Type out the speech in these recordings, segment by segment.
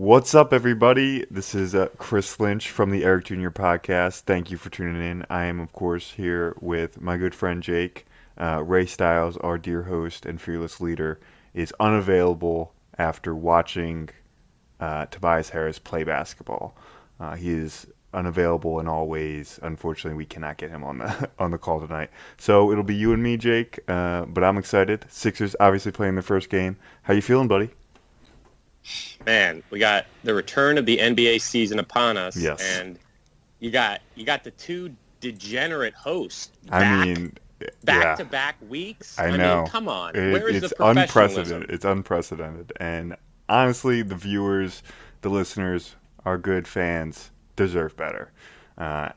What's up, everybody? This is Chris Lynch from the Eric Jr. podcast. Thank you for tuning in. I am, of course, here with my good friend Jake. Ray Stiles, our dear host and fearless leader, is unavailable after watching Tobias Harris play basketball. He is unavailable in all ways. Unfortunately, we cannot get him on the on the call tonight. So it'll be you and me, Jake. But I'm excited. Sixers obviously playing their first game. How you feeling, buddy? Man, we got the return of the NBA season upon us, Yes. and you got the two degenerate hosts Back to back weeks. I know. Mean, come on, where is it's the professionalism? unprecedented. It's unprecedented, and honestly, the viewers, the listeners, our good fans deserve better.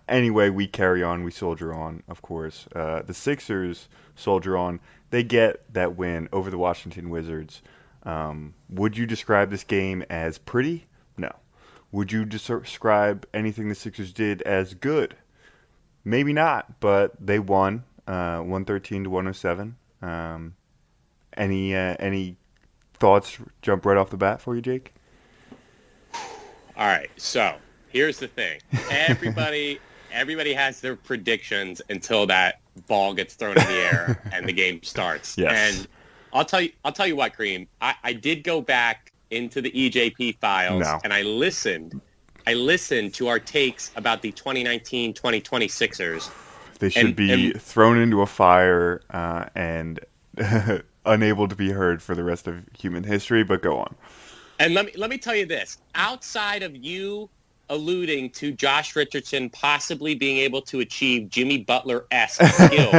Anyway, we carry on. We soldier on. Of course, the Sixers soldier on. They get that win over the Washington Wizards. Would you describe this game as pretty? No. Would you describe anything the Sixers did as good? Maybe not, but they won 113 to 107. Any thoughts jump right off the bat for you, Jake? All right, so here's the thing. Everybody has their predictions until that ball gets thrown in the air and the game starts. Yes. And I'll tell you what, Kareem. I did go back into the EJP files and I listened to our takes about the 2019-2020 Sixers. They should be thrown into a fire and unable to be heard for the rest of human history, but go on. And let me tell you this. Outside of you alluding to Josh Richardson possibly being able to achieve Jimmy Butler-esque skills,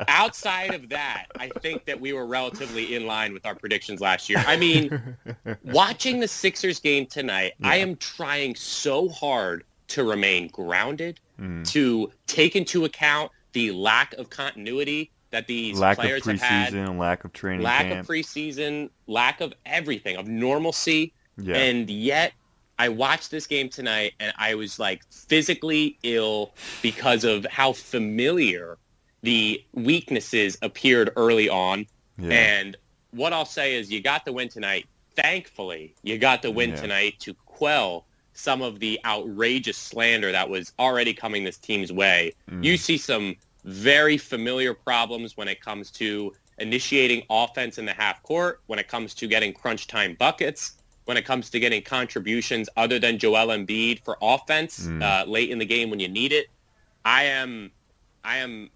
outside of that, I think that we were relatively in line with our predictions last year. I mean, watching the Sixers game tonight, I am trying so hard to remain grounded, to take into account the lack of continuity that these players have had. Lack of training camp. Lack of preseason, lack of everything, of normalcy. Yeah. And yet, I watched this game tonight, and I was, like, physically ill because of how familiar the weaknesses appeared early on. Yeah. And what I'll say is you got the win tonight. Thankfully, you got the win tonight to quell some of the outrageous slander that was already coming this team's way. You see some very familiar problems when it comes to initiating offense in the half court, when it comes to getting crunch time buckets, when it comes to getting contributions other than Joel Embiid for offense late in the game when you need it. I am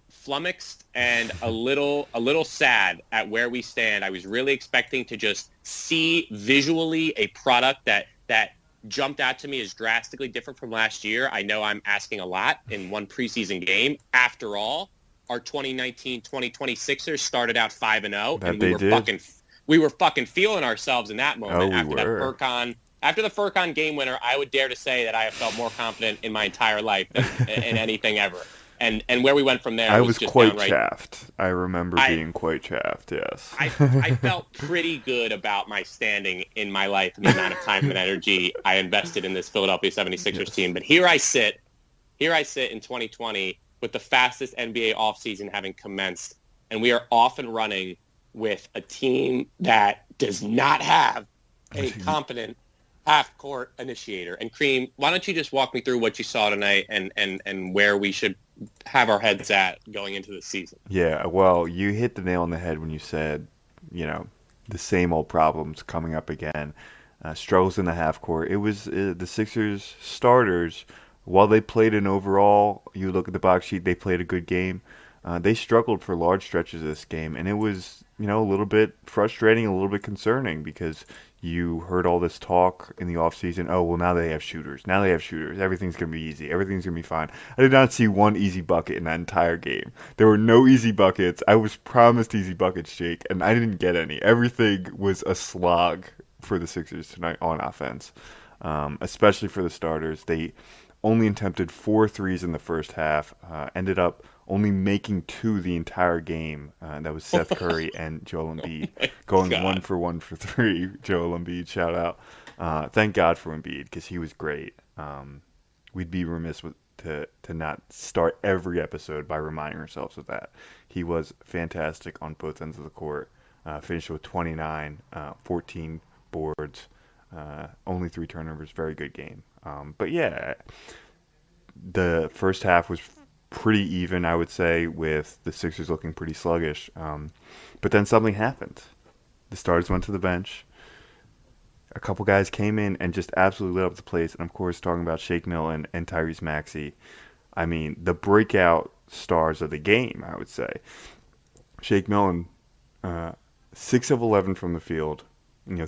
flummoxed and a little sad at where we stand. I was really expecting to just see visually a product that jumped out to me as drastically different from last year. I know I'm asking a lot in one preseason game. After all, our 2019-2020 Sixers started out 5-0, and we were fucking feeling ourselves in that moment after the Furkan game winner. I would dare to say that I have felt more confident in my entire life than in anything ever. And where we went from there, I was just quite chaffed. I remember being quite chaffed, yes. I felt pretty good about my standing in my life and the amount of time and energy I invested in this Philadelphia 76ers team. But here I sit in 2020 with the fastest NBA offseason having commenced, and we are off and running with a team that does not have a competent half-court initiator. And Kareem, why don't you just walk me through what you saw tonight and where we should have our heads at going into the season? Yeah, well, you hit the nail on the head when you said, the same old problems coming up again. Struggles in the half court. It was the Sixers starters, while they played an overall, you look at the box sheet, they played a good game. They struggled for large stretches of this game, and it was, a little bit frustrating, a little bit concerning, because you heard all this talk in the offseason. Oh, well, now they have shooters. Everything's going to be easy. Everything's going to be fine. I did not see one easy bucket in that entire game. There were no easy buckets. I was promised easy buckets, Jake, and I didn't get any. Everything was a slog for the Sixers tonight on offense, especially for the starters. They only attempted 4 threes in the first half, ended up only making 2 the entire game. That was Seth Curry and Joel Embiid going 1 for 1 for 3. Joel Embiid, shout out. Thank God for Embiid, because he was great. We'd be remiss to not start every episode by reminding ourselves of that. He was fantastic on both ends of the court. Finished with 29, 14 boards, Only 3 turnovers, very good game. But yeah, the first half was pretty even, I would say, with the Sixers looking pretty sluggish. But then something happened. The starters went to the bench. A couple guys came in and just absolutely lit up the place. And of course, talking about Shake Milton and Tyrese Maxey. I mean, the breakout stars of the game, I would say. Shake Milton, uh, 6 of 11 from the field.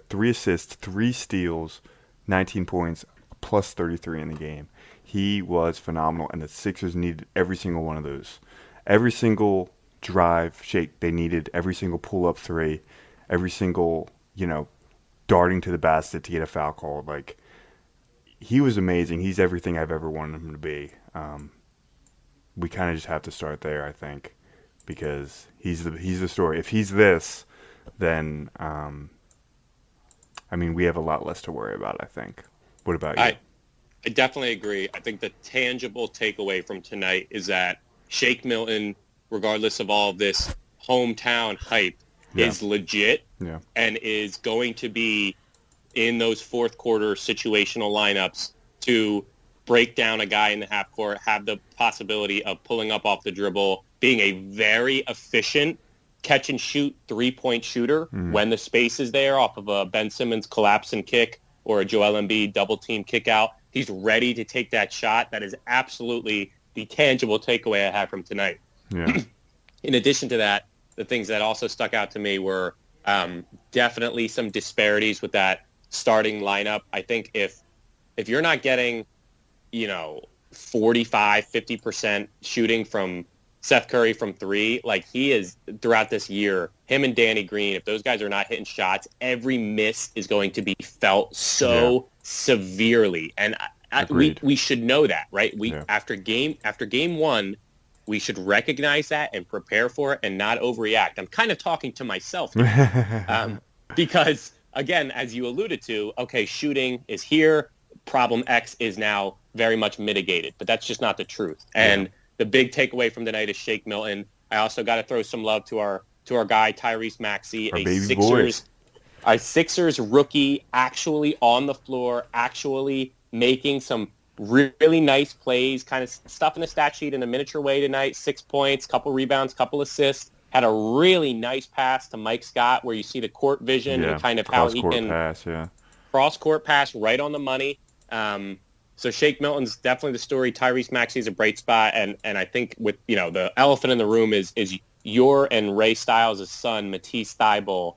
3 assists, 3 steals, 19 points, plus 33 in the game. He was phenomenal, and the Sixers needed every single one of those. Every single drive, Shake, they needed every single pull-up three, every single, darting to the basket to get a foul call. Like, he was amazing. He's everything I've ever wanted him to be. We kind of just have to start there, I think, because he's the story. If he's this, then we have a lot less to worry about, I think. What about you? I definitely agree. I think the tangible takeaway from tonight is that Shake Milton, regardless of all of this hometown hype, is legit and is going to be in those fourth quarter situational lineups to break down a guy in the half court, have the possibility of pulling up off the dribble, being a very efficient catch and shoot 3-point shooter when the space is there off of a Ben Simmons collapse and kick or a Joel Embiid double team kick out. He's ready to take that shot. That is absolutely the tangible takeaway I had from tonight. Yeah. In addition to that, the things that also stuck out to me were definitely some disparities with that starting lineup. I think if you're not getting, 45, 50% shooting from Seth Curry from three, like he is throughout this year, him and Danny Green, if those guys are not hitting shots, every miss is going to be felt so severely. And we should know that, right? After game one, we should recognize that and prepare for it and not overreact. I'm kind of talking to myself here, because, again, as you alluded to, okay, shooting is here. Problem X is now very much mitigated, but that's just not the truth. And the big takeaway from tonight is Shake Milton. I also got to throw some love to our guy Tyrese Maxey, a Sixers rookie, actually on the floor, actually making some really nice plays, kind of stuff in the stat sheet in a miniature way tonight. 6 points, couple rebounds, couple assists. Had a really nice pass to Mike Scott where you see the court vision and kind of how he can cross-court pass right on the money. So Shake Milton's definitely the story. Tyrese Maxey is a bright spot, and I think with the elephant in the room is your and Ray Styles' son Matisse Thybulle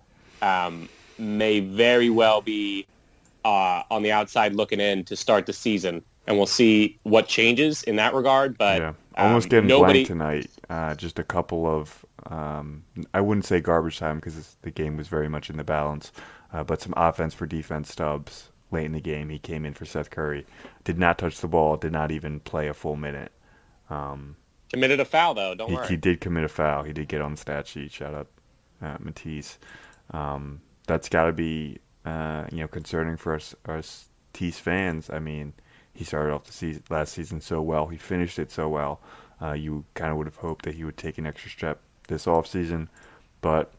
may very well be on the outside looking in to start the season, and we'll see what changes in that regard. But almost getting blanked tonight. Just a couple of I wouldn't say garbage time because the game was very much in the balance, but some offense for defense stubs. Late in the game, he came in for Seth Curry. Did not touch the ball. Did not even play a full minute. Committed a foul, though. Don't worry. He did commit a foul. He did get on the stat sheet. Shout out Matisse. That's got to be concerning for us Tease fans. I mean, he started off the last season so well. He finished it so well. You kind of would have hoped that he would take an extra step this offseason. But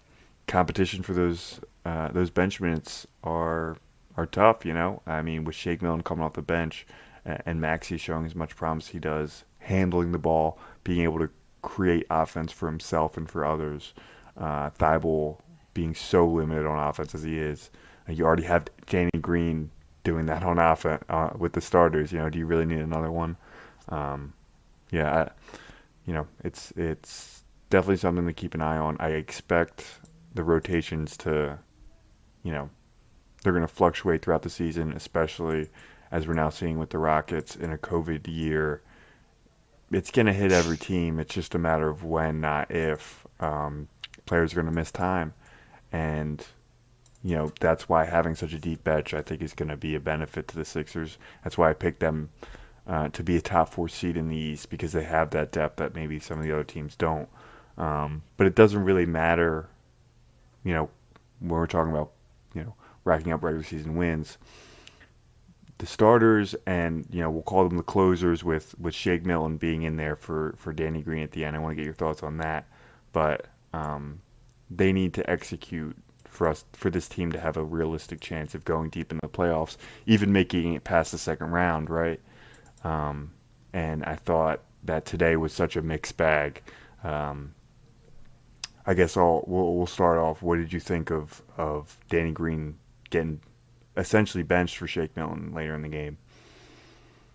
competition for those bench minutes are tough, I mean, with Shake Milton coming off the bench and Maxey showing as much promise he does, handling the ball, being able to create offense for himself and for others. Thybulle being so limited on offense as he is. You already have Danny Green doing that on offense with the starters. Do you really need another one? It's definitely something to keep an eye on. I expect the rotations to, they're going to fluctuate throughout the season, especially as we're now seeing with the Rockets in a COVID year. It's going to hit every team. It's just a matter of when, not if. Players are going to miss time. And, that's why having such a deep bench, I think, is going to be a benefit to the Sixers. That's why I picked them to be a top 4 seed in the East, because they have that depth that maybe some of the other teams don't. But it doesn't really matter, when we're talking about, racking up regular season wins. The starters and, we'll call them the closers with Shake Milton being in there for Danny Green at the end. I want to get your thoughts on that. But they need to execute for this team to have a realistic chance of going deep in the playoffs, even making it past the second round, right? And I thought that today was such a mixed bag. Um, I guess we'll start off. What did you think of Danny Green getting essentially benched for Shake Milton later in the game?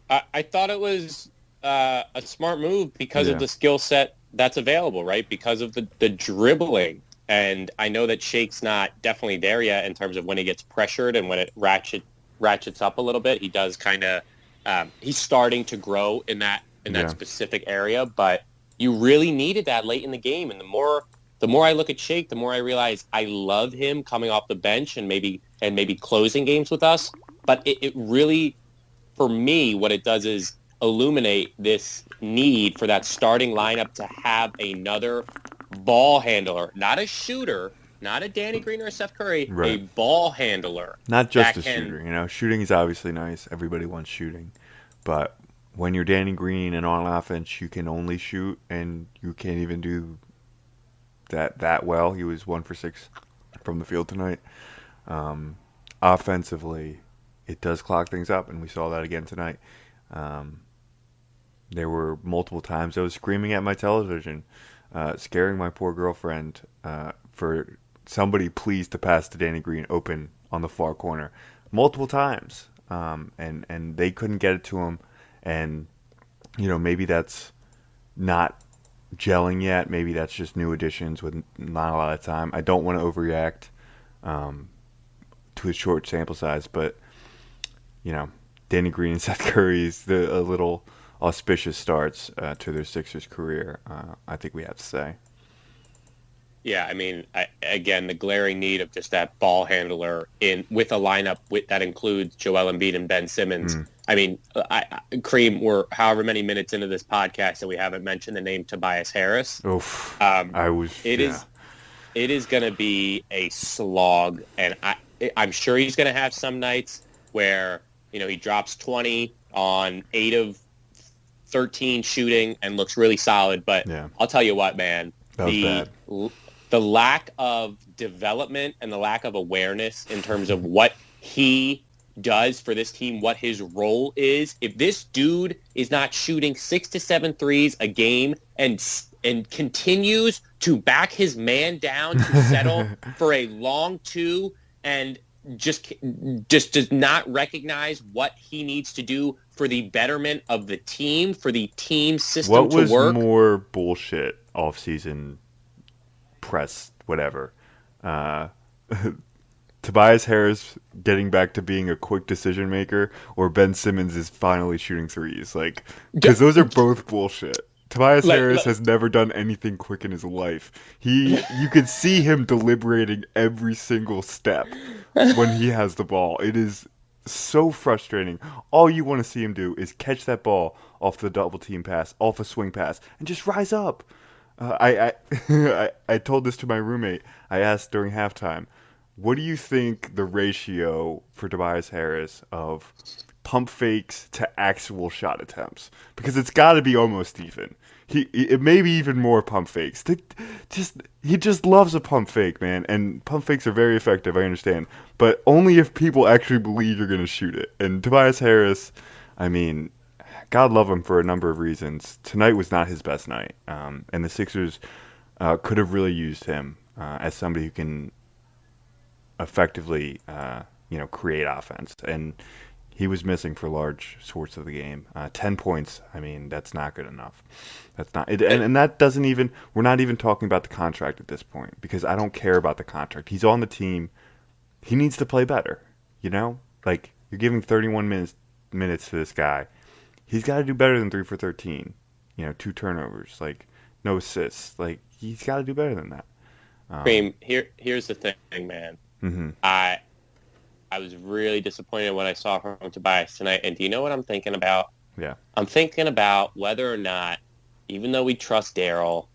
I thought it was a smart move because Yeah. of the skill set that's available, right? Because of the dribbling. And I know that Shake's not definitely there yet in terms of when he gets pressured and when it ratchets up a little bit. He does kind of he's starting to grow in that specific area, but you really needed that late in the game. And the more I look at Shake, the more I realize I love him coming off the bench and maybe closing games with us. But it really, for me, what it does is illuminate this need for that starting lineup to have another ball handler, not a shooter, not a Danny Green or a Steph Curry, Right. a ball handler. Not just a shooter. Shooting is obviously nice. Everybody wants shooting. But when you're Danny Green and on offense, you can only shoot, and you can't even do that well. He was 1 for 6 from the field tonight. Offensively, it does clog things up, and we saw that again tonight. There were multiple times I was screaming at my television, scaring my poor girlfriend for somebody please to pass to Danny Green open on the far corner multiple times, and they couldn't get it to him. And maybe that's not gelling yet. Maybe that's just new additions with not a lot of time. I don't want to overreact to a short sample size, but Danny Green and Seth Curry's a little auspicious starts to their Sixers career, I think we have to say. Yeah, I mean, again, the glaring need of just that ball handler with a lineup that includes Joel Embiid and Ben Simmons. I mean, Cream, we're however many minutes into this podcast and we haven't mentioned the name Tobias Harris. Oof, It is going to be a slog, and I'm sure he's going to have some nights where he drops 20 on 8 of 13 shooting and looks really solid. But yeah. I'll tell you what, man, that was bad. The lack of development and the lack of awareness in terms of what he does for this team, what his role is. If this dude is not shooting 6 to 7 threes a game and continues to back his man down to settle for a long two and just does not recognize what he needs to do for the betterment of the team, for the team system to work. What was more bullshit off-season press, whatever? Tobias Harris getting back to being a quick decision maker, or Ben Simmons is finally shooting threes? Because those are both bullshit. Tobias Harris has never done anything quick in his life. You could see him deliberating every single step when he has the ball. It is so frustrating. All you want to see him do is catch that ball off the double team pass, off a swing pass, and just rise up. I told this to my roommate. I asked during halftime, what do you think the ratio for Tobias Harris of pump fakes to actual shot attempts? Because it's got to be almost even. It may be even more pump fakes. He just loves a pump fake, man. And pump fakes are very effective, I understand. But only if people actually believe you're going to shoot it. And Tobias Harris, I mean, God love him for a number of reasons. Tonight was not his best night. And the Sixers could have really used him as somebody who can effectively, create offense. And he was missing for large sorts of the game. 10 points, I mean, that's not good enough. That's not, and that doesn't even, we're not even talking about the contract at this point, because I don't care about the contract. He's on the team. He needs to play better, You're giving 31 minutes to this guy. He's got to do better than 3 for 13. 2 turnovers, no assists. He's got to do better than that. Cream, here's the thing, man. Mm-hmm. I was really disappointed when I saw from Tobias tonight. And do you know what I'm thinking about? Yeah. I'm thinking about whether or not, even though we trust Daryl,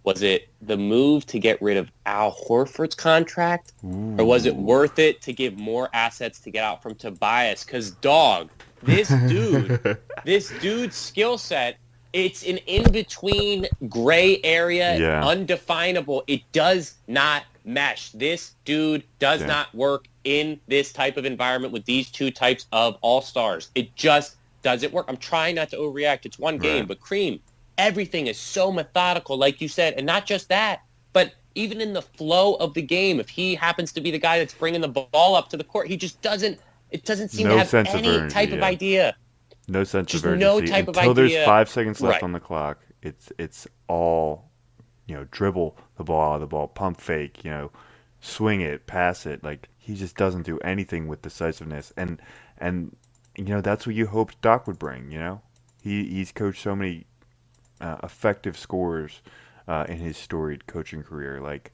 was it the move to get rid of Al Horford's contract? Ooh. Or was it worth it to give more assets to get out from Tobias? Because, dog, this dude's skill set, it's an in-between gray area, undefinable. It does not mesh. This dude does not work in this type of environment with these two types of all-stars. It just doesn't work. I'm trying not to overreact. It's one game, but Cream, everything is so methodical, like you said, and not just that, but even in the flow of the game, if he happens to be the guy that's bringing the ball up to the court, he just doesn't. It doesn't seem to have any type of idea. No sense just of urgency. No type Until of idea. There's 5 seconds left on the clock. It's all, dribble the ball out of the ball, pump fake, swing it, pass it. Like, he just doesn't do anything with decisiveness. And that's what you hoped Doc would bring. He's coached so many effective scorers in his storied coaching career. Like,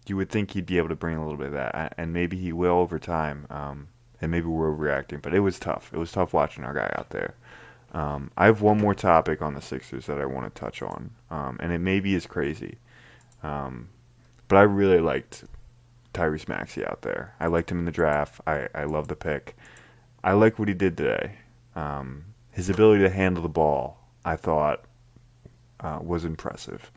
you would think he'd be able to bring a little bit of that, and maybe he will over time. And maybe we're overreacting, but it was tough. It was tough watching our guy out there. I have one more topic on the Sixers that I want to touch on, and it maybe is crazy, but I really liked Tyrese Maxey out there. I liked him in the draft. I love the pick. I like what he did today. His ability to handle the ball, I thought, was impressive.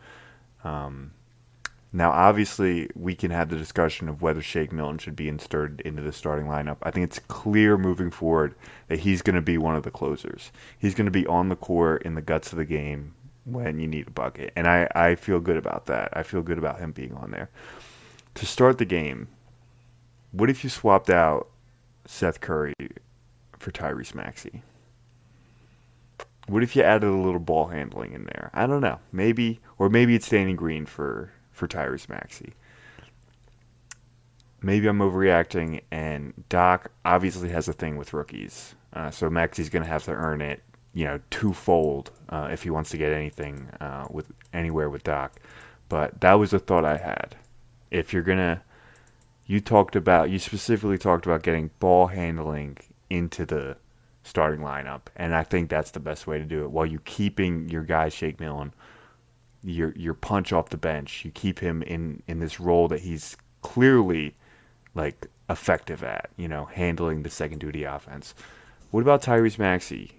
Now, obviously, we can have the discussion of whether Shake Milton should be inserted into the starting lineup. I think it's clear moving forward that he's going to be one of the closers. He's going to be on the court in the guts of the game when you need a bucket. And I feel good about that. I feel good about him being on there. To start the game, what if you swapped out Seth Curry for Tyrese Maxey? What if you added a little ball handling in there? I don't know. Maybe it's Danny Green for Tyrese Maxey. Maybe I'm overreacting, and Doc obviously has a thing with rookies. So Maxey's going to have to earn it, twofold if he wants to get anything anywhere with Doc. But that was a thought I had. If you're gonna, you specifically talked about getting ball handling into the starting lineup, and I think that's the best way to do it. While you keeping your guy Shake Milton, your punch off the bench, you keep him in this role that he's clearly like effective at, handling the second duty offense. What about Tyrese Maxey?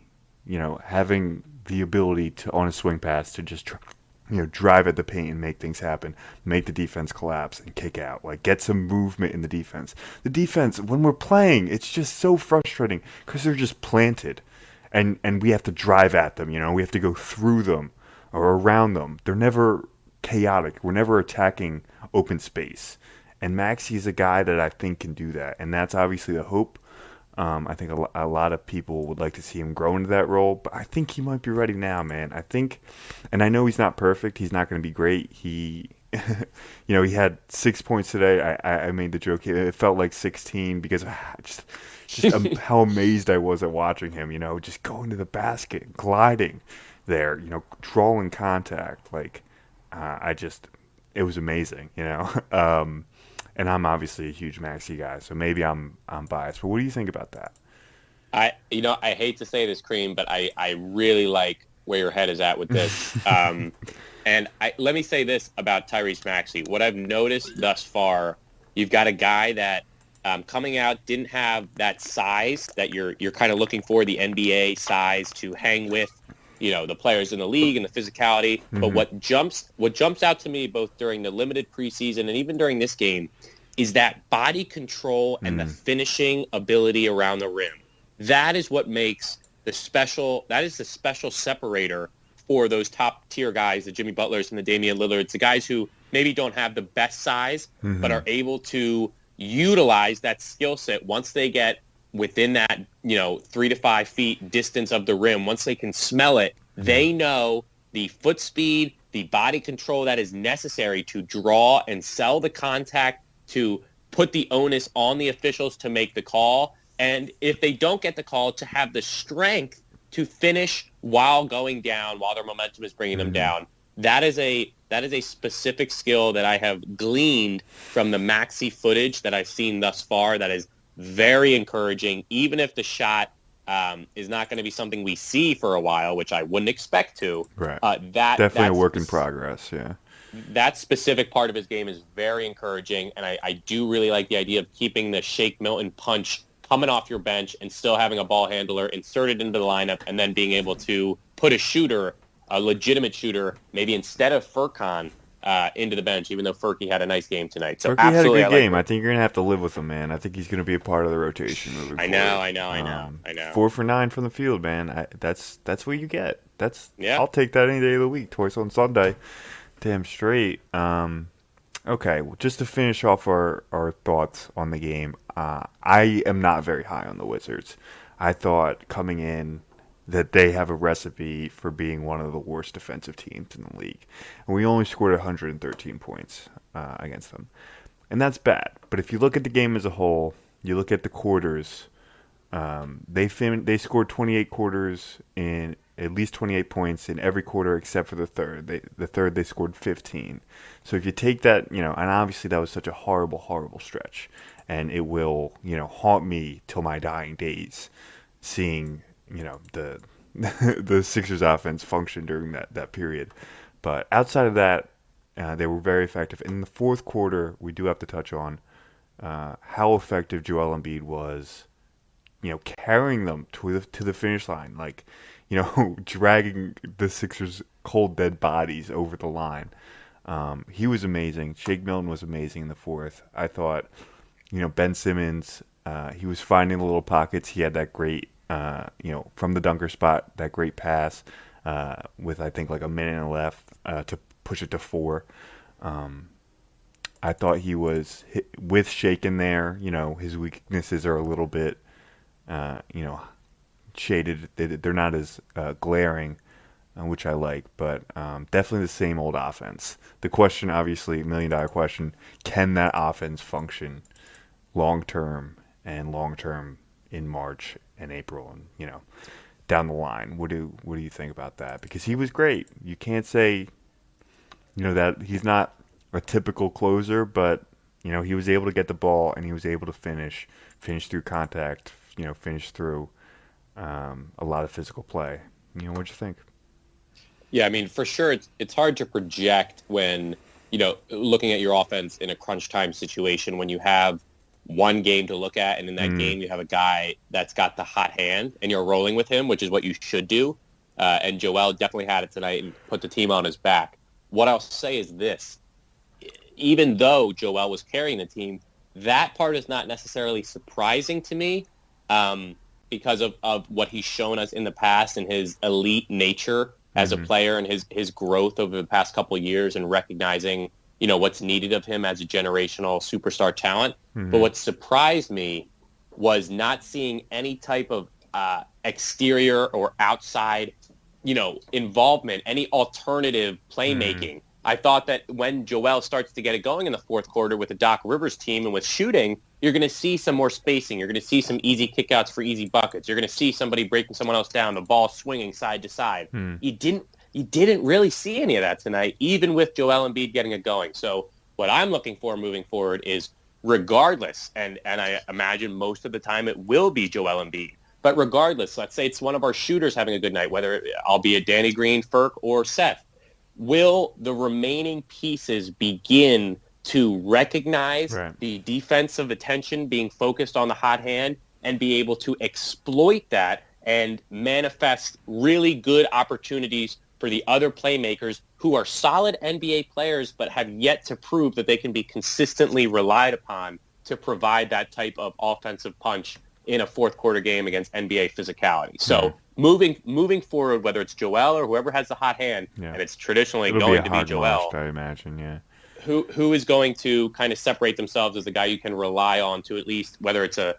Having the ability to on a swing pass to just drive at the paint and make things happen, make the defense collapse and kick out, like get some movement in the defense. The defense, when we're playing, it's just so frustrating because they're just planted, and we have to drive at them. We have to go through them or around them. They're never chaotic. We're never attacking open space. And Maxey is a guy that I think can do that. And that's obviously the hope. I think a lot of people would like to see him grow into that role. But I think he might be ready now, man. I think, and I know he's not perfect. He's not going to be great. He, he had 6 points today. I made the joke. It felt like 16 because just how amazed I was at watching him, just going to the basket, gliding there, drawing contact, like it was amazing, and I'm obviously a huge Maxey guy, so maybe I'm biased, but what do you think about that? I hate to say this, Cream, but I really like where your head is at with this. And let me say this about Tyrese Maxey. What I've noticed thus far, you've got a guy that coming out didn't have that size that you're kind of looking for, the NBA size to hang with the players in the league and the physicality. Mm-hmm. But what jumps out to me both during the limited preseason and even during this game is that body control and the finishing ability around the rim. That is what makes the special separator for those top tier guys, the Jimmy Butlers and the Damian Lillards, the guys who maybe don't have the best size, but are able to utilize that skill set once they get within that 3 to 5 feet distance of the rim. Once they can smell it, they know the foot speed, the body control that is necessary to draw and sell the contact, to put the onus on the officials to make the call, and if they don't get the call, to have the strength to finish while going down, while their momentum is bringing them down. That is a specific skill that I have gleaned from the Maxey footage that I've seen thus far. That is very encouraging, even if the shot is not going to be something we see for a while, which I wouldn't expect to. Right. Definitely a work in progress, yeah. That specific part of his game is very encouraging, and I do really like the idea of keeping the Shake Milton punch coming off your bench and still having a ball handler inserted into the lineup, and then being able to put a legitimate shooter, maybe instead of Furkan, into the bench, even though Furky had a nice game tonight. So Turkey had a absolutely, good I like game. I it. think you're gonna have to live with him, man. I think he's gonna be a part of the rotation moving I know, forward. I know, I know, I know. 4 for 9 from the field, man. That's what you get. Yeah. I'll take that any day of the week. Twice on Sunday, damn straight. Okay, well, just to finish off our thoughts on the game, I am not very high on the Wizards. I thought coming in that they have a recipe for being one of the worst defensive teams in the league, and we only scored 113 points against them. And that's bad. But if you look at the game as a whole, you look at the quarters. They scored 28 quarters in at least 28 points in every quarter except for the third. The third they scored 15. So if you take that, and obviously that was such a horrible, horrible stretch, and it will, haunt me till my dying days, seeing, the the Sixers offense function during that period. But outside of that, they were very effective. In the fourth quarter, we do have to touch on how effective Joel Embiid was, carrying them to the finish line, like, dragging the Sixers' cold dead bodies over the line. He was amazing. Shake Milton was amazing in the fourth. I thought, Ben Simmons, he was finding the little pockets. He had that great, from the dunker spot, that great pass with I think like a minute and left to push it to 4. I thought he was with Shake in there. His weaknesses are a little bit, you know, shaded. They're not as glaring, which I like, but definitely the same old offense. The question, obviously, $1 million question: can that offense function long term in March and April, and down the line? What do you think about that? Because he was great. You can't say that he's not a typical closer, but he was able to get the ball and he was able to finish through contact, finish through a lot of physical play. What'd you think? Yeah, I mean, for sure, it's hard to project when, looking at your offense in a crunch time situation when you have one game to look at, and in that game you have a guy that's got the hot hand, and you're rolling with him, which is what you should do. And Joel definitely had it tonight and put the team on his back. What I'll say is this. Even though Joel was carrying the team, that part is not necessarily surprising to me because of what he's shown us in the past and his elite nature as a player and his growth over the past couple of years and recognizing, what's needed of him as a generational superstar talent. But what surprised me was not seeing any type of exterior or outside, involvement, any alternative playmaking. I thought that when Joel starts to get it going in the fourth quarter with the Doc Rivers team and with shooting, you're going to see some more spacing. You're going to see some easy kickouts for easy buckets. You're going to see somebody breaking someone else down, the ball swinging side to side. You didn't really see any of that tonight, even with Joel Embiid getting it going. So what I'm looking for moving forward is regardless, and I imagine most of the time it will be Joel Embiid, but regardless, let's say it's one of our shooters having a good night, whether I'll be a Danny Green, Ferk, or Seth. Will the remaining pieces begin to recognize the defensive attention being focused on the hot hand and be able to exploit that and manifest really good opportunities for the other playmakers who are solid NBA players but have yet to prove that they can be consistently relied upon to provide that type of offensive punch in a fourth quarter game against NBA physicality. So moving forward, whether it's Joel or whoever has the hot hand, and it's traditionally It'll going be to a be hard Joel, march, I imagine. Yeah. who is going to kind of separate themselves as the guy you can rely on to at least whether it's a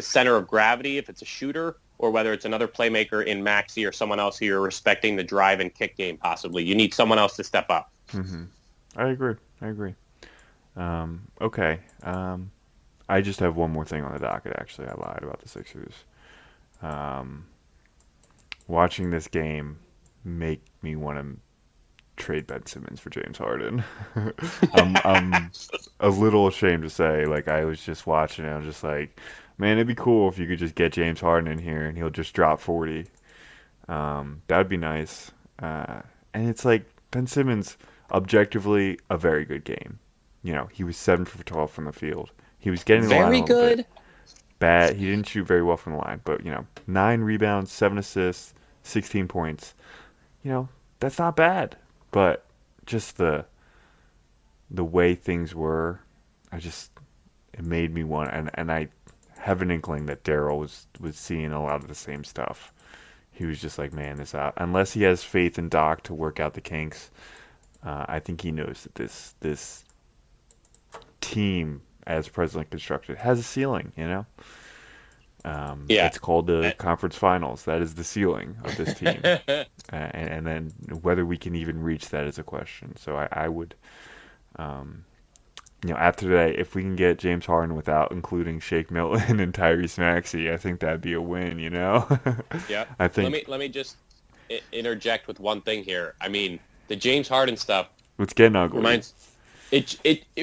center of gravity if it's a shooter, or whether it's another playmaker in Maxey or someone else who you're respecting the drive and kick game possibly. You need someone else to step up. I agree. Okay. I just have one more thing on the docket, actually. I lied about the Sixers. Watching this game make me want to trade Ben Simmons for James Harden. I'm a little ashamed to say, like, I was just watching it. I was just like, man, it'd be cool if you could just get James Harden in here and he'll just drop 40. That'd be nice. And it's like Ben Simmons, objectively, a very good game. He was 7 for 12 from the field. He was getting the line a Very little good. bit. Bad. He didn't shoot very well from the line, but 9 rebounds, 7 assists, 16 points. That's not bad. But just the the way things were, it made me want, and I have an inkling that Daryl was seeing a lot of the same stuff. He was just like, man, this out. Unless he has faith in Doc to work out the kinks, I think he knows that this team, as presently constructed, has a ceiling. Yeah. It's called the conference finals. That is the ceiling of this team, and then whether we can even reach that is a question. So I would, after today, if we can get James Harden without including Shake Milton and Tyrese Maxey, I think that'd be a win. Yeah. I think. Let me just interject with one thing here. I mean, the James Harden stuff It's getting ugly. reminds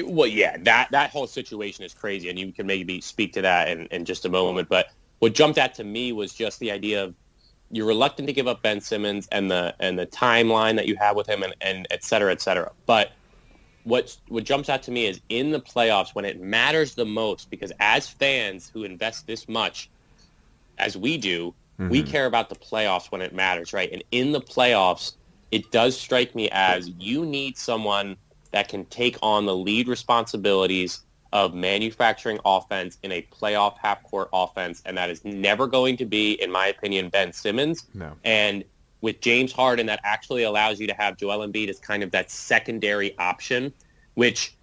well, yeah, that whole situation is crazy, and you can maybe speak to that in just a moment. But what jumped out to me was just the idea of you're reluctant to give up Ben Simmons and the timeline that you have with him and et cetera, et cetera. But what jumps out to me is in the playoffs when it matters the most, because as fans who invest this much as we do, we care about the playoffs when it matters, right? And in the playoffs, it does strike me as you need someone that can take on the lead responsibilities of manufacturing offense in a playoff half-court offense, and that is never going to be, in my opinion, Ben Simmons. No. And with James Harden, that actually allows you to have Joel Embiid as kind of that secondary option, which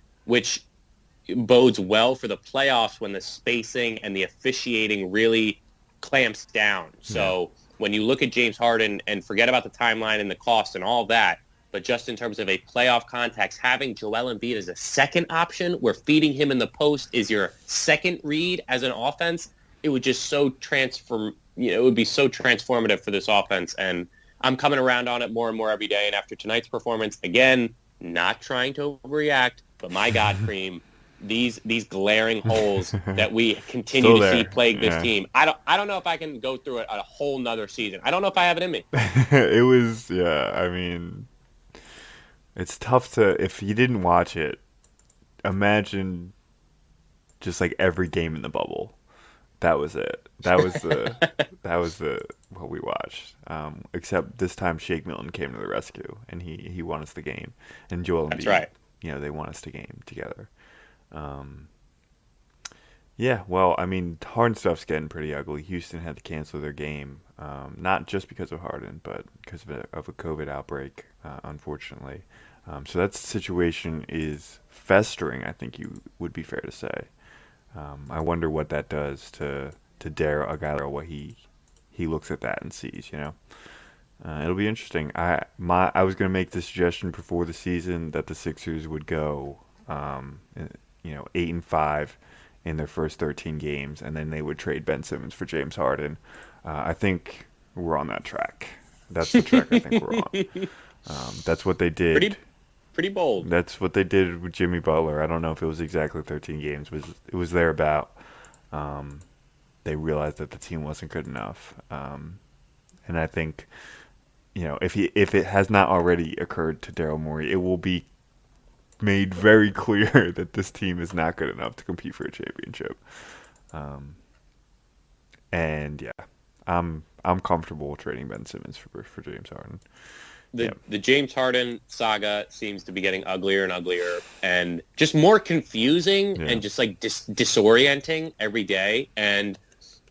bodes well for the playoffs when the spacing and the officiating really clamps down. So when you look at James Harden and forget about the timeline and the cost and all that, but just in terms of a playoff context, having Joel Embiid as a second option where feeding him in the post is your second read as an offense, it would just it would be so transformative for this offense. And I'm coming around on it more and more every day. And after tonight's performance, again, not trying to overreact, but my God, Cream, these glaring holes that we continue to see plague this team. I don't know if I can go through a whole nother season. I don't know if I have it in me. It was, I mean, it's tough to, if you didn't watch it, imagine just like every game in the bubble. That was it. That was what we watched. Except this time Shake Milton came to the rescue and he won us the game. And Joel Embiid, That's right. They won us the game together. Yeah, well, I mean, Harden stuff's getting pretty ugly. Houston had to cancel their game, not just because of Harden, but because of a COVID outbreak, unfortunately. So that situation is festering, I think you would be fair to say. I wonder what that does to Daryl, a guy like what he looks at that and sees. It'll be interesting. I was going to make the suggestion before the season that the Sixers would go, 8-5 in their first 13 games, and then they would trade Ben Simmons for James Harden. I think we're on that track. That's the track I think we're on. That's what they did. Pretty bold. That's what they did with Jimmy Butler. I don't know if it was exactly 13 games. It was thereabout. They realized that the team wasn't good enough. And I think, if it has not already occurred to Daryl Morey, it will be made very clear that this team is not good enough to compete for a championship. And yeah, I'm comfortable trading Ben Simmons for James Harden. The James Harden saga seems to be getting uglier and uglier and just more confusing and just like disorienting every day. And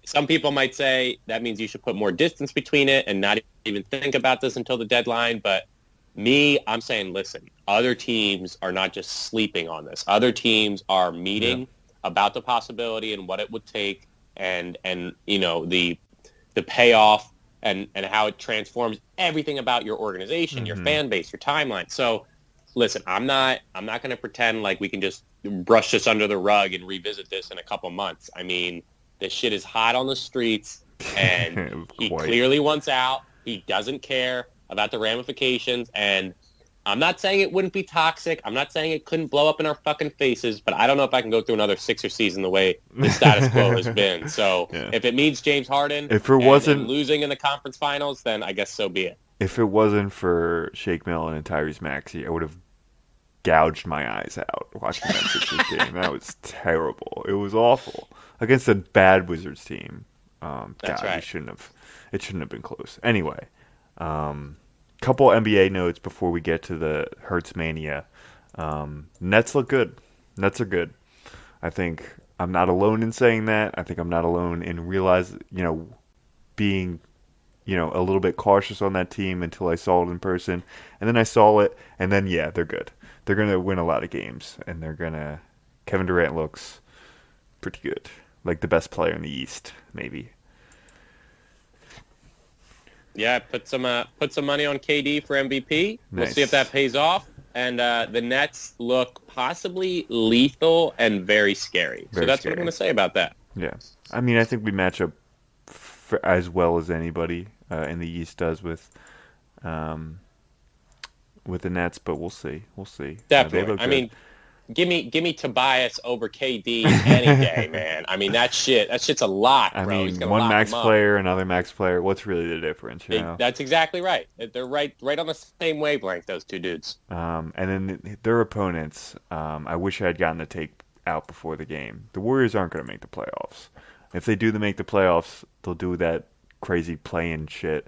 some people might say that means you should put more distance between it and not even think about this until the deadline. But I'm saying, listen, other teams are not just sleeping on this. Other teams are meeting about the possibility and what it would take and the payoff and how it transforms everything about your organization, your fan base, your timeline. So listen, I'm not going to pretend like we can just brush this under the rug and revisit this in a couple months. I mean, this shit is hot on the streets and he clearly wants out. He doesn't care about the ramifications, and I'm not saying it wouldn't be toxic. I'm not saying it couldn't blow up in our fucking faces, but I don't know if I can go through another Sixer season the way the status quo has been. So if it means James Harden and losing in the conference finals, then I guess so be it. If it wasn't for Shake Milton and Tyrese Maxey, I would have gouged my eyes out watching that Sixers game. That was terrible. It was awful against a bad Wizards team. That's right. It shouldn't have been close. Anyway. Couple NBA notes before we get to the Hurts mania. Nets look good. Nets are good. I think I'm not alone in saying that. I think I'm not alone in being, a little bit cautious on that team until I saw it in person. And then I saw it, and then, yeah, they're good. They're going to win a lot of games, and Kevin Durant looks pretty good. Like the best player in the East, maybe. Yeah, put some money on KD for MVP. We'll see if Nice. that pays off. And the Nets look possibly lethal and very scary. So Very that's what I'm scary. going to say about that. Yeah. I mean, I think we match up as well as anybody in the East does um, with the Nets, but we'll see. We'll see. They Definitely. look I good. mean, give me Tobias over KD any day, man. I mean, that shit's a lot, I bro. He's mean, going to one lock max him up. player, another max player. What's really the difference, That's exactly right. They're right on the same wavelength, those two dudes. And then their opponents, I wish I had gotten the take out before the game. The Warriors aren't going to make the playoffs. If they do make the playoffs, they'll do that crazy play-in shit.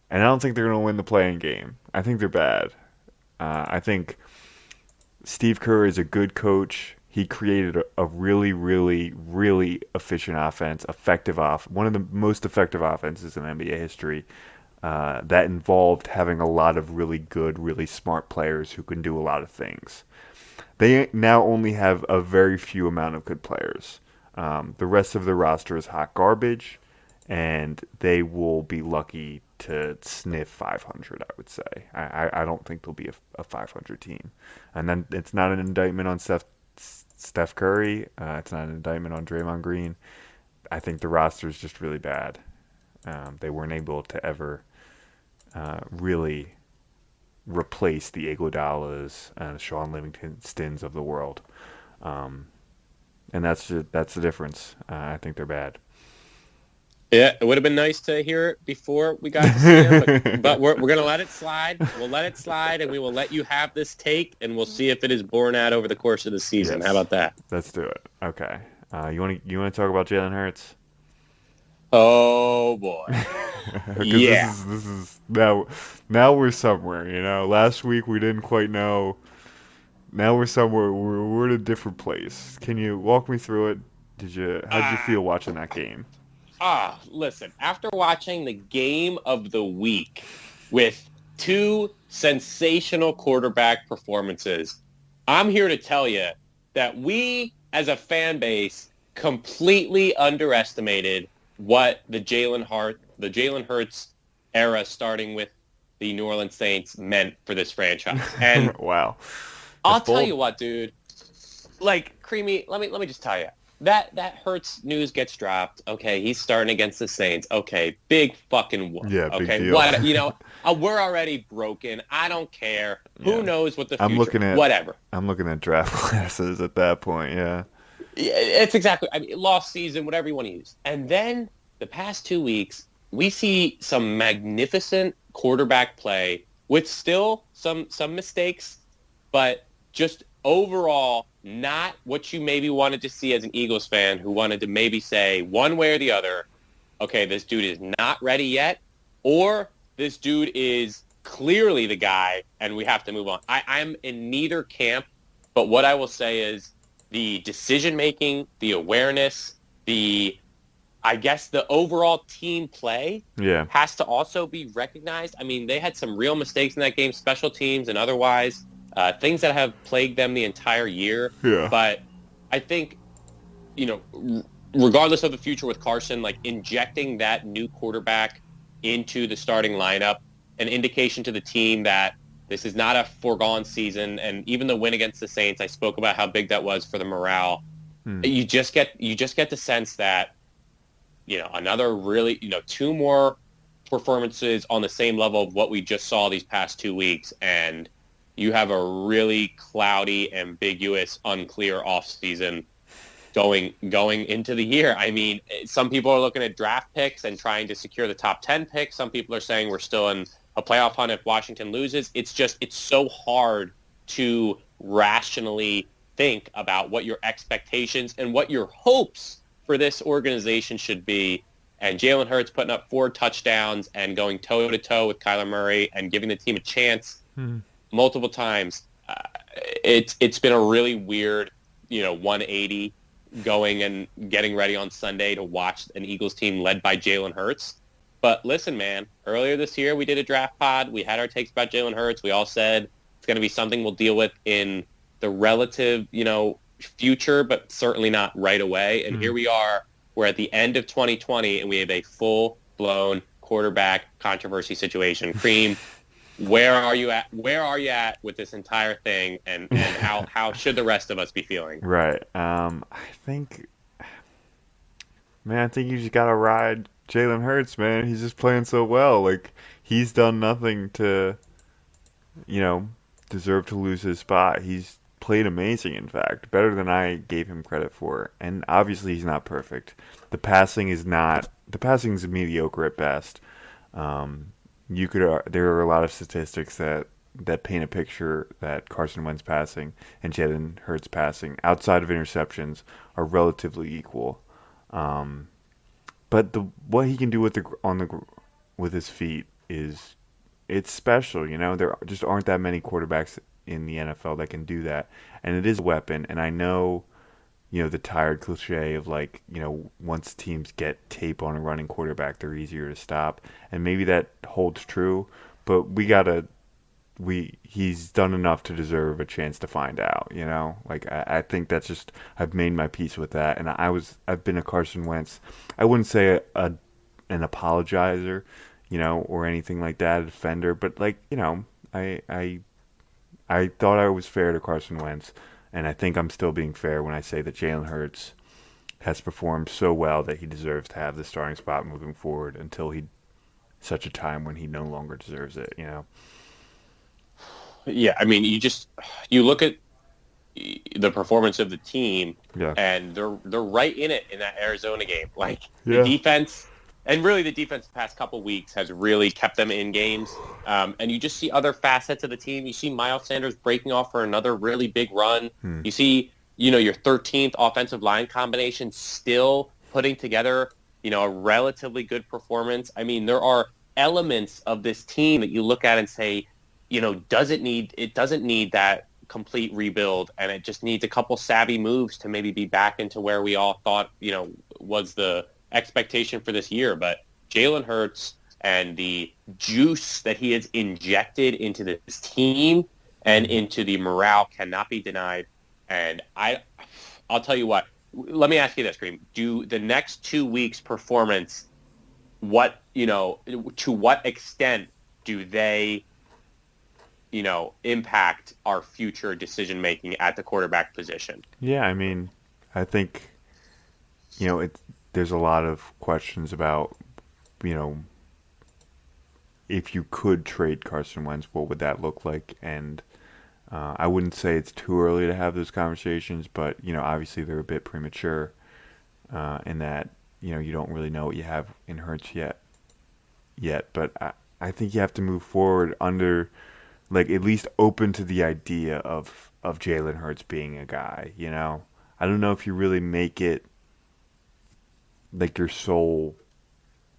And I don't think they're going to win the play-in game. I think they're bad. I think Steve Kerr is a good coach. He created a really, really, really efficient offense, one of the most effective offenses in NBA history. That involved having a lot of really good, really smart players who can do a lot of things. They now only have a very few amount of good players. The rest of the roster is hot garbage, and they will be lucky to sniff 500, I would say. I don't think they'll be a 500 team. And then it's not an indictment on Steph Curry. It's not an indictment on Draymond Green. I think the roster is just really bad. They weren't able to ever really replace the Iguodalas and Sean Livingstons of the world. And that's the difference. I think they're bad. Yeah, it would have been nice to hear it before we got to see him, but we're going to let it slide. We'll let it slide, and we will let you have this take, and we'll see if it is borne out over the course of the season. Yes. How about that? Let's do it. Okay. You want to talk about Jalen Hurts? Oh, boy. Yeah. This is now we're somewhere. Last week we didn't quite know. Now we're somewhere. We're in a different place. Can you walk me through it? How did you feel watching that game? Listen, after watching the game of the week with two sensational quarterback performances, I'm here to tell you that we, as a fan base, completely underestimated what the Jalen Hurts era, starting with the New Orleans Saints, meant for this franchise. And Wow. I'll tell you what, dude. Like, Creamy, let me just tell you. That Hurts news gets dropped. Okay, he's starting against the Saints. Okay, big fucking whoop. Yeah, big okay, deal. we're already broken. I don't care. Yeah. Who knows what the future? Whatever. I'm looking at draft classes at that point. Yeah. It's exactly. I mean, lost season, whatever you want to use. And then the past 2 weeks, we see some magnificent quarterback play with still some mistakes, but just overall not what you maybe wanted to see as an Eagles fan who wanted to maybe say one way or the other, okay, this dude is not ready yet, or this dude is clearly the guy and we have to move on. I'm in neither camp, but what I will say is the decision-making, the awareness, I guess the overall team play has to also be recognized. I mean, they had some real mistakes in that game, special teams and otherwise. Things that have plagued them the entire year. Yeah. But I think, regardless of the future with Carson, like injecting that new quarterback into the starting lineup, an indication to the team that this is not a foregone season. And even the win against the Saints, I spoke about how big that was for the morale. You just get the sense that, another really, 2 more performances on the same level of what we just saw these past 2 weeks, and you have a really cloudy, ambiguous, unclear offseason going into the year. I mean, some people are looking at draft picks and trying to secure the top 10 picks. Some people are saying we're still in a playoff hunt if Washington loses. It's so hard to rationally think about what your expectations and what your hopes for this organization should be. And Jalen Hurts putting up 4 touchdowns and going toe-to-toe with Kyler Murray and giving the team a chance multiple times. it's been a really weird, 180 going and getting ready on Sunday to watch an Eagles team led by Jalen Hurts. But listen, man, earlier this year we did a draft pod. We had our takes about Jalen Hurts. We all said it's going to be something we'll deal with in the relative, future, but certainly not right away. And here we are. We're at the end of 2020, and we have a full-blown quarterback controversy situation. Cream, where are you at? Where are you at with this entire thing, and how should the rest of us be feeling? Right. think, man, I think you just gotta ride Jalen Hurts, man. He's just playing so well. Like he's done nothing to, you know, deserve to lose his spot. He's played amazing, in fact, better than I gave him credit for. And obviously, he's not perfect. The passing is mediocre at best. There are a lot of statistics that paint a picture that Carson Wentz passing and Jalen Hurts passing, outside of interceptions, are relatively equal. Um, but what he can do with his feet is it's special. There just aren't that many quarterbacks in the NFL that can do that, and it is a weapon. And I know, the tired cliche of like, once teams get tape on a running quarterback, they're easier to stop, and maybe that holds true. But he's done enough to deserve a chance to find out. Like I think that's just I've made my peace with that, and I've been a Carson Wentz. I wouldn't say an apologizer, or anything like that, a defender, but like, I thought I was fair to Carson Wentz, and I think I'm still being fair when I say that Jalen Hurts has performed so well that he deserves to have the starting spot moving forward until such a time when he no longer deserves it. Yeah, I mean, you look at the performance of the team, Yeah. and they're right in it in that Arizona game. Like Yeah. the defense, and really the defense the past couple weeks has really kept them in games. And you just see other facets of the team. You see Miles Sanders breaking off for another really big run. You see, your 13th offensive line combination still putting together, a relatively good performance. I mean, there are elements of this team that you look at and say, it doesn't need that complete rebuild, and it just needs a couple savvy moves to maybe be back into where we all thought, was the expectation for this year. But Jalen Hurts and the juice that he has injected into this team and into the morale cannot be denied. And I'll tell you what, let me ask you this, Cream. Do the next 2 weeks performance, to what extent do they impact our future decision making at the quarterback position? Yeah, I mean, I think, there's a lot of questions about, if you could trade Carson Wentz, what would that look like? And I wouldn't say it's too early to have those conversations, but, obviously they're a bit premature in that, you don't really know what you have in Hurts yet. But I think you have to move forward under, like, at least open to the idea of Jalen Hurts being a guy, I don't know if you really make it like your sole,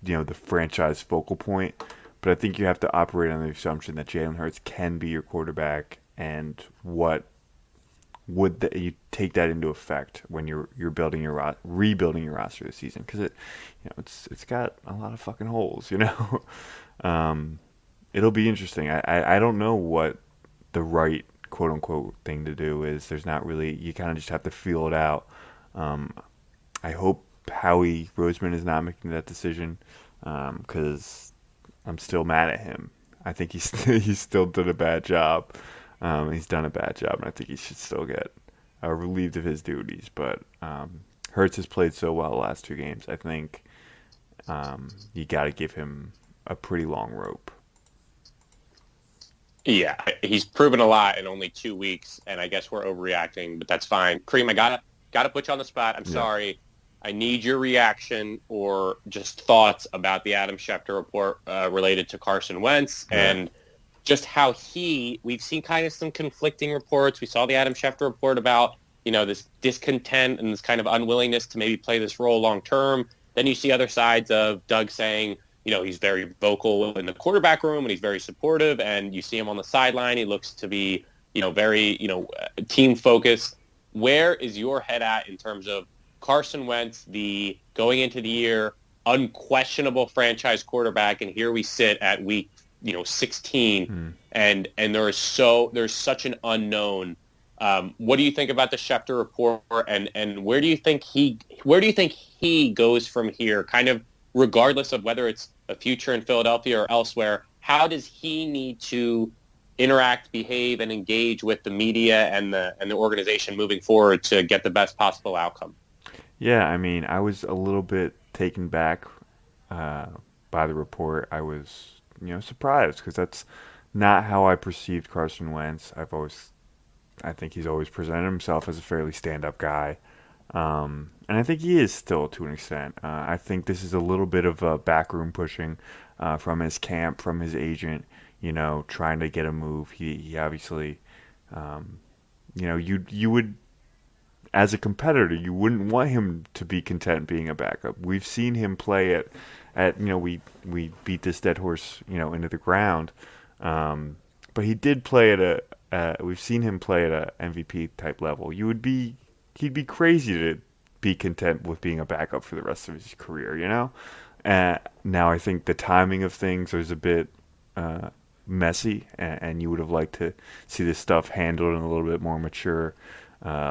the franchise focal point, but I think you have to operate on the assumption that Jalen Hurts can be your quarterback, and what would you take that into effect when you're rebuilding your roster this season, because it's got a lot of fucking holes. It'll be interesting. I don't know what the right quote unquote thing to do is. There's not really. You kind of just have to feel it out. I hope Howie Roseman is not making that decision, because I'm still mad at him. I think he's still done a bad job. He's done a bad job, and I think he should still get relieved of his duties. But Hurts has played so well the last 2 games. I think you got to give him a pretty long rope. Yeah, he's proven a lot in only 2 weeks, and I guess we're overreacting, but that's fine. Cream, I gotta put you on the spot. I'm sorry. I need your reaction or just thoughts about the Adam Schefter report related to Carson Wentz and just how we've seen kind of some conflicting reports. We saw the Adam Schefter report about, this discontent and this kind of unwillingness to maybe play this role long term. Then you see other sides of Doug saying, he's very vocal in the quarterback room and he's very supportive, and you see him on the sideline. He looks to be, very, team focused. Where is your head at in terms of Carson Wentz, the going into the year unquestionable franchise quarterback, and here we sit at week 16, and there's such an unknown. What do you think about the Schefter report, and where do you think he goes from here? Kind of regardless of whether it's a future in Philadelphia or elsewhere, how does he need to interact, behave, and engage with the media and the organization moving forward to get the best possible outcome? Yeah, I mean, I was a little bit taken back uh, by the report. I was, surprised because that's not how I perceived Carson Wentz. I think he's always presented himself as a fairly stand-up guy, and I think he is still to an extent. I think this is a little bit of a backroom pushing from his camp, from his agent, trying to get a move. He obviously, you would, as a competitor, you wouldn't want him to be content being a backup. We've seen him play we beat this dead horse, into the ground. But he did play we've seen him play at a MVP type level. He'd be crazy to be content with being a backup for the rest of his career. Now I think the timing of things is a bit messy, and you would have liked to see this stuff handled in a little bit more mature,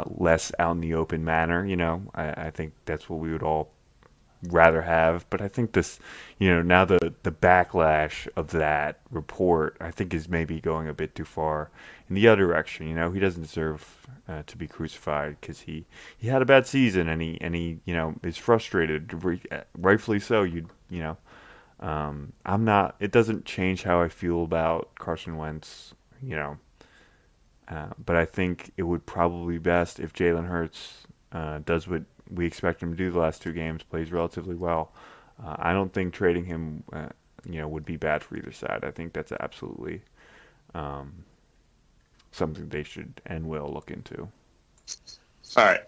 less out in the open manner. I think that's what we would all rather have. But I think this, now the backlash of that report, I think is maybe going a bit too far in the other direction. He doesn't deserve to be crucified because he had a bad season, and he is frustrated, rightfully so. I'm not. It doesn't change how I feel about Carson Wentz. But I think it would probably be best if Jalen Hurts does what we expect him to do the last two games, plays relatively well. I don't think trading him, would be bad for either side. I think that's absolutely something they should and will look into. All right,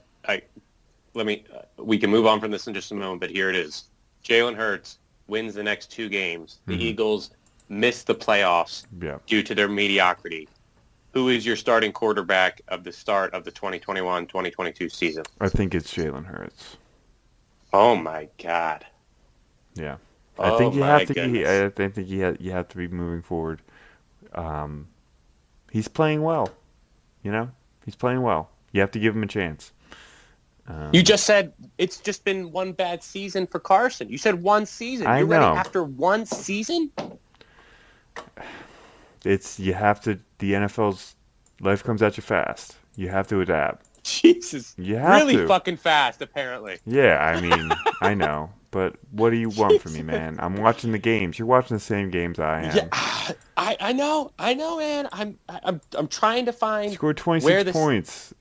we can move on from this in just a moment, but here it is. Jalen Hurts wins the next two games. The Eagles miss the playoffs due to their mediocrity. Who is your starting quarterback of the start of the 2021-2022 season? I think it's Jalen Hurts. Oh my God. Yeah. I think you have to. I think you have to be moving forward. He's playing well. He's playing well. You have to give him a chance. You just said it's just been one bad season for Carson. You said one season. You're ready after one season? You have to. The NFL's life comes at you fast. You have to adapt. Jesus. You have really to. Fucking fast, apparently. Yeah, I mean, I know. But what do you want from me, man? I'm watching the games. You're watching the same games I am. Yeah, I know, man. I'm trying to find. Scored 26 points.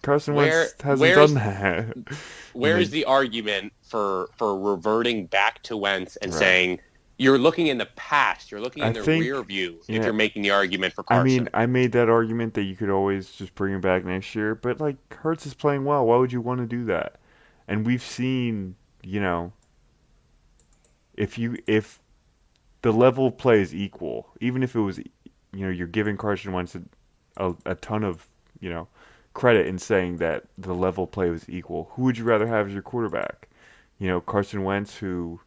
Carson Wentz hasn't done that. Where is the argument for reverting back to Wentz and saying you're looking in the past, you're looking in the rear view if you're making the argument for Carson? I mean, I made that argument that you could always just bring him back next year, but Hurts is playing well. Why would you want to do that? And we've seen, if the level of play is equal, even if it was, you're giving Carson Wentz a ton of, credit in saying that the level of play was equal. Who would you rather have as your quarterback? Carson Wentz, who,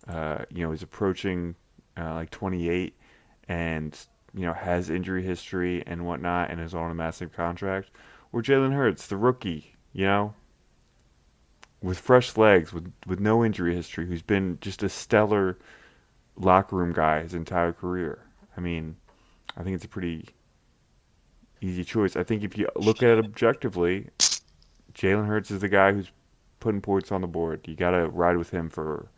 is approaching 28 and, has injury history and whatnot and is on a massive contract, or Jalen Hurts, the rookie, with fresh legs, with no injury history, who's been just a stellar locker room guy his entire career. I mean, I think it's a pretty easy choice. I think if you look at it objectively, Jalen Hurts is the guy who's putting points on the board. You got to ride with him for,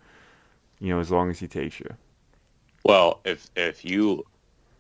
as long as he takes you. Well, if you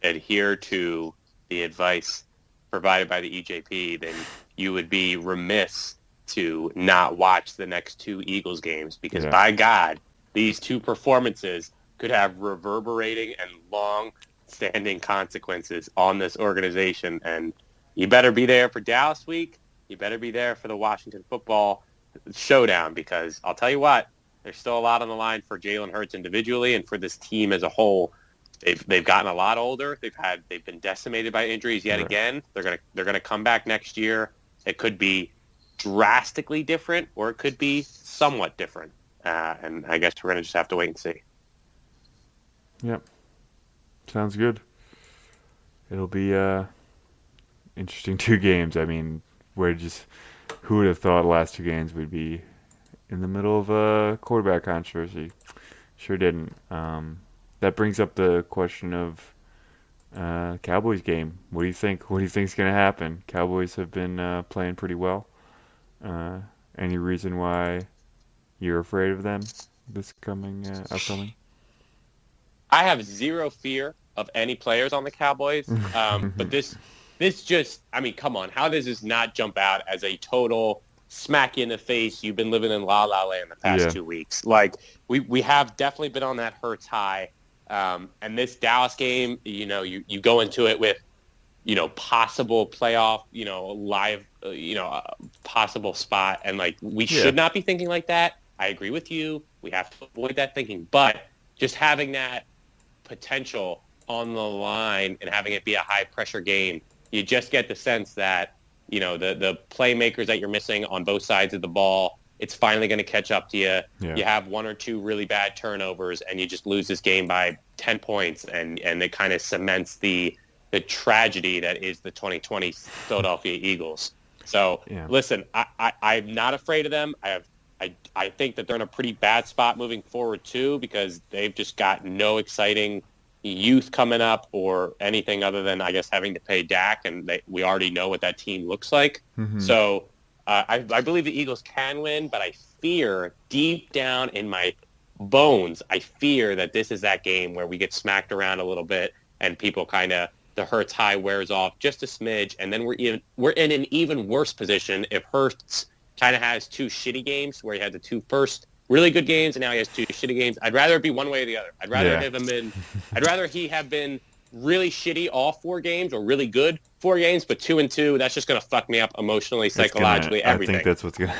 adhere to the advice provided by the EJP, then you would be remiss to not watch the next two Eagles games because, by God, these two performances could have reverberating and long-standing consequences on this organization. And you better be there for Dallas week. You better be there for the Washington football showdown because I'll tell you what, there's still a lot on the line for Jalen Hurts individually and for this team as a whole They've gotten a lot older. They've been decimated by injuries yet Right. again. They're gonna come back next year. It could be drastically different, or it could be somewhat different. And I guess we're gonna just have to wait and see. Yep. Sounds good. It'll be interesting 2 games. I mean, who would have thought the last 2 games would be in the middle of a quarterback controversy? Sure didn't. That brings up the question of Cowboys game. What do you think? What do you think's going to happen? Cowboys have been playing pretty well. Uh, any reason why you're afraid of them this upcoming? I have zero fear of any players on the Cowboys, but this just, I mean, come on, how does this not jump out as a total smack you in the face? You've been living in la la land the past 2 weeks. Like we have definitely been on that Hurts high, and this Dallas game, you go into it with, possible playoff, live, possible spot, and like we should not be thinking like that. I agree with you. We have to avoid that thinking, but just having that potential on the line and having it be a high pressure game, you just get the sense that, the playmakers that you're missing on both sides of the ball, it's finally going to catch up to you. Yeah. You have 1 or 2 really bad turnovers and you just lose this game by 10 points, and it kind of cements the tragedy that is the 2020 Philadelphia Eagles. So listen, I'm not afraid of them. I think that they're in a pretty bad spot moving forward too, because they've just got no exciting youth coming up or anything other than, I guess, having to pay Dak, and we already know what that team looks like. Mm-hmm. So I believe the Eagles can win, but I fear deep down in my bones, I fear that this is that game where we get smacked around a little bit and people kind of, the Hurts high wears off just a smidge, and then we're in an even worse position if Hurts kind of has 2 shitty games where he had the 2 first really good games and now he has 2 shitty games. I'd rather it be one way or the other. I'd rather he have been really shitty all 4 games, or really good 4 games, but 2-2. That's just gonna fuck me up emotionally, psychologically, everything. I think that's what's gonna.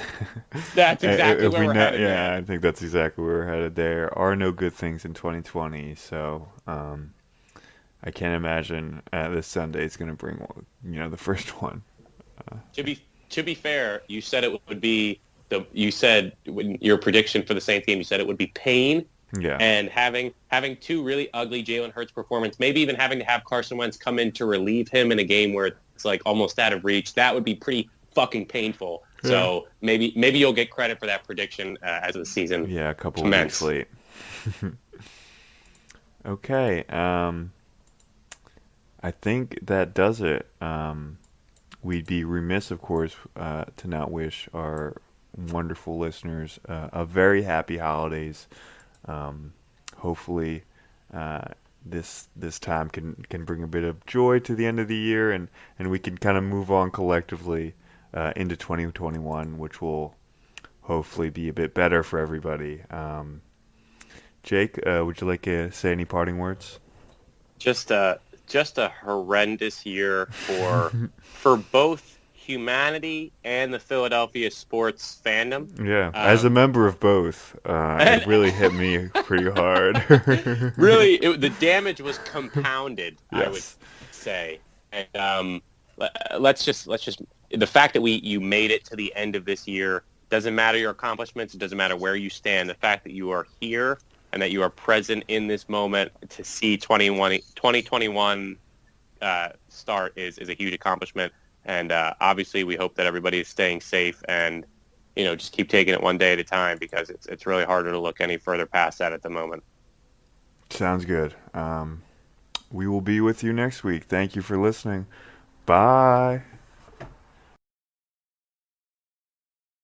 That's exactly where we're headed. Yeah, I think that's exactly where we're headed. There are no good things in 2020, so I can't imagine this Sunday is gonna bring the first one. To be fair, you said it would be your prediction for the Saints game, you said it would be pain. Yeah. And having 2 really ugly Jalen Hurts performance, maybe even having to have Carson Wentz come in to relieve him in a game where it's like almost out of reach, that would be pretty fucking painful. Yeah. So maybe you'll get credit for that prediction as the season. Yeah, a couple weeks late. Okay. I think that does it. We'd be remiss, of course, to not wish our wonderful listeners a very happy holidays. Hopefully, this time can bring a bit of joy to the end of the year, and we can kind of move on collectively into 2021, which will hopefully be a bit better for everybody. Jake, would you like to say any parting words? Just a horrendous year for both humanity and the Philadelphia sports fandom. Yeah, as a member of both, it really hit me pretty hard. Really, the damage was compounded, yes. I would say. And let's just the fact that you made it to the end of this year, doesn't matter your accomplishments, it doesn't matter where you stand. The fact that you are here and that you are present in this moment to see 2021 start is a huge accomplishment. And obviously, we hope that everybody is staying safe and, just keep taking it one day at a time, because it's really harder to look any further past that at the moment. Sounds good. We will be with you next week. Thank you for listening. Bye.